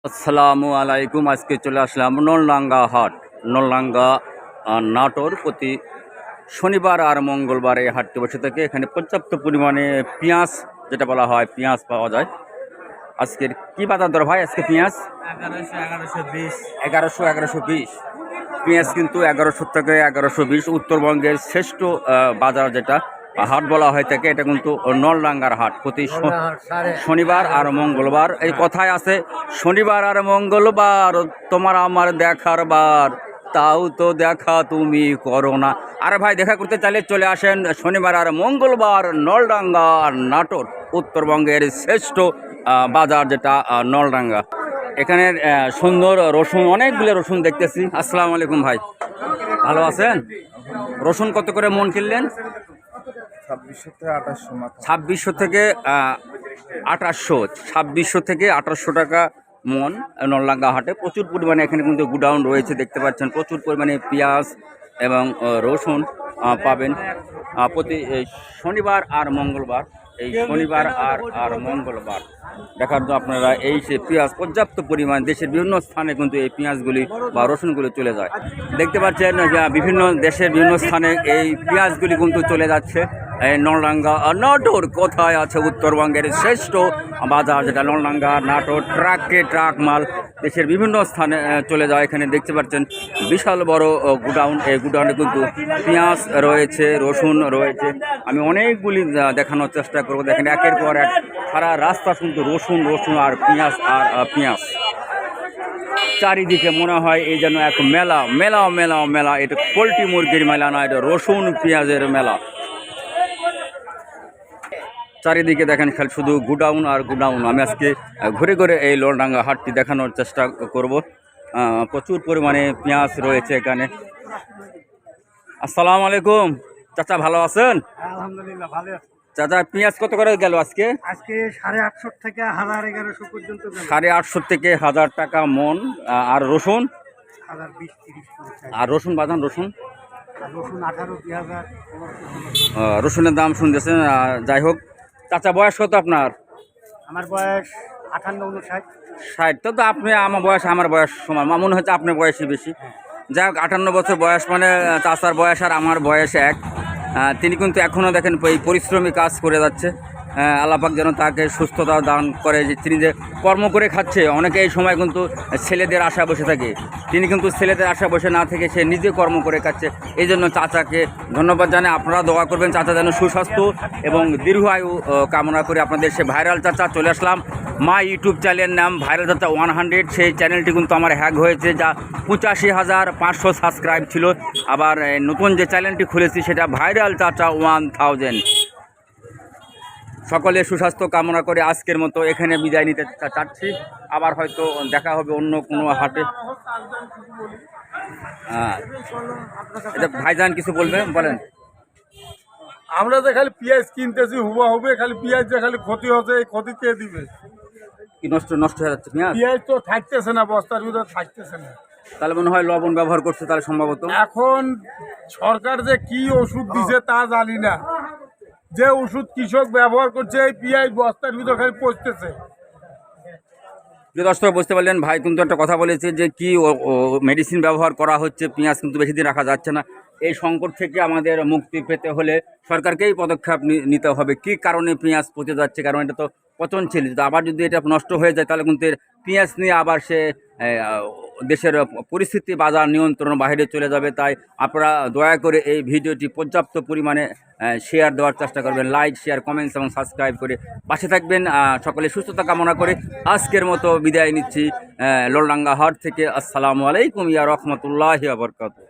আসসালামু আলাইকুম। আজকে চলে আসলাম নলডাঙ্গা হাট। নলডাঙ্গা নাটোর প্রতি শনিবার আর মঙ্গলবার এই হাটটি বসে থাকে। এখানে পর্যাপ্ত পরিমাণে পেঁয়াজ, যেটা বলা হয় পেঁয়াজ পাওয়া যায়। আজকের কি বাজার দর ভাই? আজকে পেঁয়াজ 1120 পেঁয়াজ কিন্তু 1100 থেকে 1120। উত্তরবঙ্গের শ্রেষ্ঠ বাজার যেটা হাট বলা হয়ে থাকে, এটা কিন্তু নলডাঙ্গার হাট প্রতি শনিবার আর মঙ্গলবার। এই কথায় আছে, শনিবার আর মঙ্গলবার তোমার আমার দেখার বার, তাও তো দেখা তুমি করো না। আরে ভাই, দেখা করতে চাইলে চলে আসেন শনিবার আর মঙ্গলবার নলডাঙ্গা নাটোর, উত্তরবঙ্গের শ্রেষ্ঠ বাজার যেটা নলডাঙ্গা। এখানে সুন্দর রসুন, অনেকগুলো রসুন দেখতেছি। আসসালামু আলাইকুম ভাই, ভালো আছেন? রসুন কত করে মন কিনলেন? 2600 থেকে 2800 টাকা মন নলডাঙ্গা হাটে। প্রচুর পরিমাণে এখানে কিন্তু গুডাউন রয়েছে, দেখতে পাচ্ছেন। প্রচুর পরিমাণে পেঁয়াজ এবং রসুন পাবেন প্রতি শনিবার আর মঙ্গলবার। এই শনিবার আর মঙ্গলবার দেখার জন্য আপনারা এই সে পেঁয়াজ পর্যাপ্ত পরিমাণ দেশের বিভিন্ন স্থানে কিন্তু এই পেঁয়াজগুলি বা রসুনগুলি চলে যায়। দেখতে পাচ্ছেন বিভিন্ন দেশের বিভিন্ন স্থানে এই পেঁয়াজগুলি কিন্তু চলে যাচ্ছে। এই নলডাঙ্গা নাটোর কোথায় আছে উত্তরবঙ্গের শ্রেষ্ঠ বাজার যেটা নলডাঙ্গা নাটোর। ট্রাকে ট্রাক মাল দেশের বিভিন্ন স্থানে চলে যায়। এখানে দেখতে পাচ্ছেন বিশাল বড় গুডাউন। এই গুডাউনে কিন্তু পেঁয়াজ রয়েছে, রসুন রয়েছে। আমি অনেকগুলি দেখানোর চেষ্টা করবো। দেখেন একের পর এক সারা রাস্তা কিন্তু রসুন আর পেঁয়াজ। চারিদিকে মনে হয় এই যেন এক মেলা। এটা পোলট্রি মুরগির মেলা না, এটা রসুন পেঁয়াজের মেলা। চারিদিকে দেখেন খালি শুধু গুডাউন আর গুডাউন। আমি আজকে ঘুরে ঘুরে এই নলডাঙ্গা হাটটি দেখানোর চেষ্টা করব। প্রচুর পরিমাণে পেঁয়াজ রয়েছে এখানে। আসসালামু আলাইকুম চাচা, ভালো আছেন? আলহামদুলিল্লাহ ভালো আছি। চাচা, পেঁয়াজ কত করে গেল আজকে? 850 থেকে 1100 পর্যন্ত। 850 থেকে 1000 টাকা মন। আর রসুন? 1020-30। আর রসুন বাজান, রসুন 18-2000। রসুনের দাম শুনতেছেন। যাই হোক, চাচা বয়স কত আপনার? আমার বয়স 58-59। 60। তো আপনি আমার বয়স সমান মনে হচ্ছে, আপনার বয়সই বেশি। যাই হোক, 58 বছর বয়স মানে চাচার বয়স আর আমার বয়স এক। তিনি কিন্তু এখনও দেখেন এই পরিশ্রমী কাজ করে যাচ্ছে। আল্লাহ পাক যেন তাকে সুস্থতা দান করে, যে তিনি যে কর্ম করে খাচ্ছে। অনেকে এই সময় কিন্তু ছেলেদের আশা বসে থাকে, তিনি কিন্তু ছেলেদের আশা বসে না থেকে সে নিজে কর্ম করে খাচ্ছে। এই জন্য চাচাকে ধন্যবাদ জানাই। আপনারা দোয়া করবেন চাচা যেন সুস্বাস্থ্য এবং দীর্ঘ আয়ু কামনা করে। আপনাদের সে ভাইরাল চাচা চলে আসলাম। মা ইউটিউব চ্যানেলের নাম ভাইরাল চাচা 100। সেই চ্যানেলটি কিন্তু আমার হ্যাক হয়েছে, যা 85,500 সাবস্ক্রাইব ছিল। আবার নতুন যে চ্যানেলটি খুলেছি সেটা ভাইরাল চাচা 1000। সকলে সুস্বাস্থ্য কামনা করে আজকের মতো এখানে বিদায় নিতে চাচ্ছি। আবার হয়তো দেখা হবে অন্য কোনো হাটে। এটা ভাইজান কিছু বলেন। আমরা যে খালি পেঁয়াজ কিনতেছি হুবা হবে, খালি পেঁয়াজ যে খালি ক্ষতি হচ্ছে, এই ক্ষতি কে দিবে? কি নষ্ট হয়ে যাচ্ছে পেঁয়াজ? পেঁয়াজ তো থাকতেছে না, বস্তার ভিতরে থাকতেছে না। তাহলে মনে হয় লবণ ব্যবহার করছে, তাহলে সম্ভবত। এখন সরকার যে কি ওষুধ দিছে তা জানি না। যে ওষুধ কৃষক ব্যবহার করছে, এই পেঁয়াজ বস্তার ভিতরে খালি পচতেছে। দর্শক বুঝতে পারলেন, ভাই কিন্তু একটা কথা বলেছে যে কি মেডিসিন ব্যবহার করা হচ্ছে, পেঁয়াজ কিন্তু বেশি দিন রাখা যাচ্ছে না। এই সংকট থেকে আমাদের মুক্তি পেতে হলে সরকারকেই পদক্ষেপ নিতে হবে। কি কারণে পেঁয়াজ পচে যাচ্ছে? কারণ এটা তো পচনশীল। আবার যদি এটা নষ্ট হয়ে যায় তাহলে কিন্তু পেঁয়াজ নিয়ে আবার সে দেশের পরিস্থিতি বাজার নিয়ন্ত্রণ বাইরে চলে যাবে। তাই আপনারা দয়া করে এই ভিডিওটি পর্যাপ্ত পরিমাণে শেয়ার দেওয়ার চেষ্টা করবেন। লাইক, শেয়ার, কমেন্টস এবং সাবস্ক্রাইব করে পাশে থাকবেন। সকলে সুস্থতা কামনা করে আজকের মতো বিদায় নিচ্ছি নলডাঙ্গা হাট থেকে। আসসালামু আলাইকুম ইয়া রহমতুল্লাহি ওয়া বারাকাতুহু।